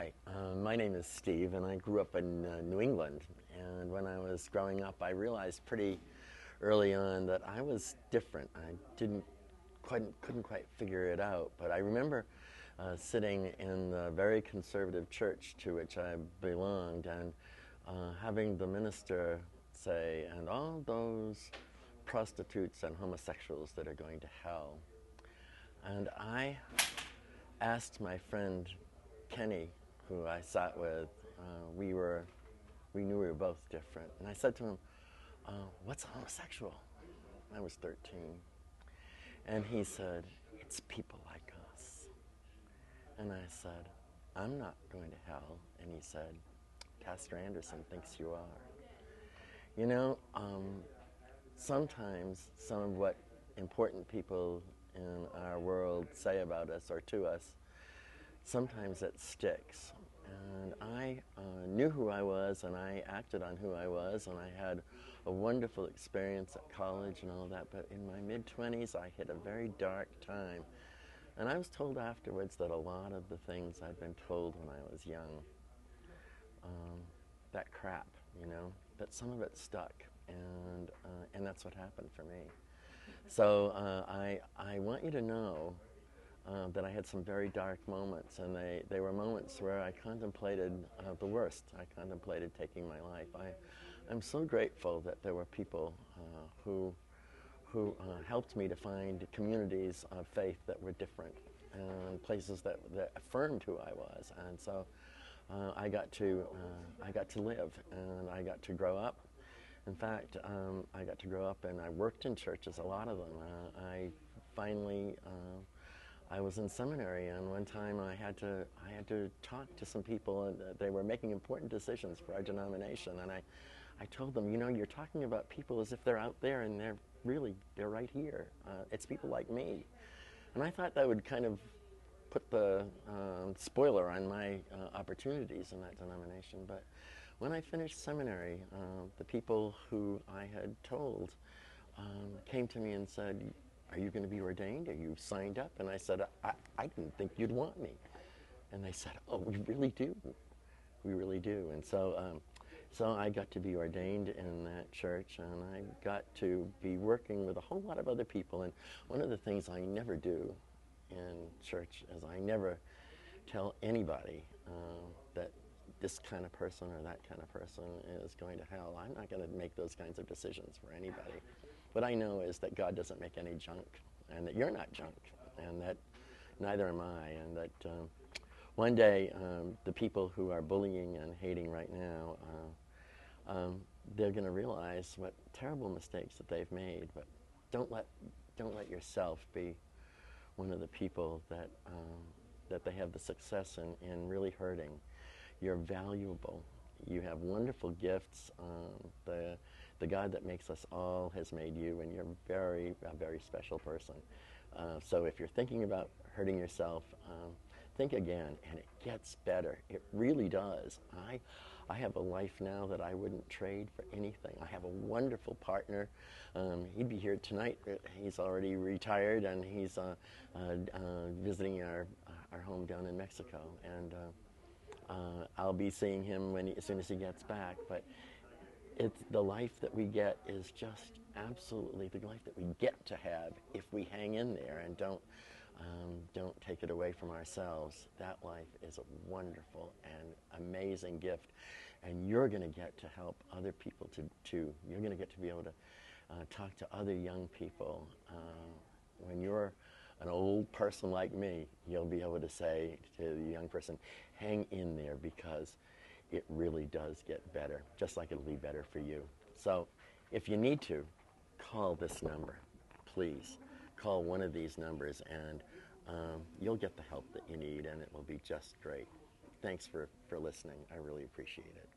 Hi, my name is Steve, and I grew up in New England. And when I was growing up, I realized pretty early on that I was different. I couldn't quite figure it out. But I remember sitting in the very conservative church to which I belonged, and having the minister say, "And all those prostitutes and homosexuals that are going to hell." And I asked my friend Kenny, who I sat with, we knew we were both different, and I said to him, "What's a homosexual?" I was 13, and he said, "It's people like us." And I said, "I'm not going to hell," and he said, "Pastor Anderson thinks you are." You know, sometimes some of what important people in our world say about us or to us, sometimes it sticks. And I knew who I was, and I acted on who I was, and I had a wonderful experience at college and all that. But in my mid-20s, I hit a very dark time. And I was told afterwards that a lot of the things I'd been told when I was young, that crap, that some of it stuck. And that's what happened for me. So I want you to know that I had some very dark moments, and they were moments where I contemplated the worst. I contemplated taking my life. I'm so grateful that there were people who helped me to find communities of faith that were different, and places that affirmed who I was. And so I got to live, and I got to grow up. In fact, I got to grow up, and I worked in churches, a lot of them. I finally I was in seminary, and one time I had to talk to some people, and they were making important decisions for our denomination. And I told them, you're talking about people as if they're out there, and they're right here. It's people like me. And I thought that would kind of put the spoiler on my opportunities in that denomination. But when I finished seminary, the people who I had told came to me and said, "Are you going to be ordained? Are you signed up?" And I said, I didn't think you'd want me. And they said, "Oh, we really do. We really do." And so I got to be ordained in that church, and I got to be working with a whole lot of other people. And one of the things I never do in church is I never tell anybody that this kind of person or that kind of person is going to hell. I'm not going to make those kinds of decisions for anybody. What I know is that God doesn't make any junk, and that you're not junk, and that neither am I, and that one day the people who are bullying and hating right now, they're going to realize what terrible mistakes that they've made. But don't let yourself be one of the people that they have the success in really hurting. You're valuable. You have wonderful gifts. The God that makes us all has made you, and you're a very special person. So if you're thinking about hurting yourself, think again, and it gets better. It really does. I have a life now that I wouldn't trade for anything. I have a wonderful partner. He'd be here tonight. He's already retired, and he's visiting our home down in Mexico. And I'll be seeing him as soon as he gets back. But it's the life that we get is just absolutely the life that we get to have if we hang in there and don't take it away from ourselves. That life is a wonderful and amazing gift, and you're going to get to help other people too. You're going to get to be able to talk to other young people. When you're an old person like me, you'll be able to say to the young person, "Hang in there, because it really does get better, just like it'll be better for you." So if you need to, call this number. Please call one of these numbers, and you'll get the help that you need, and it will be just great. Thanks for listening. I really appreciate it.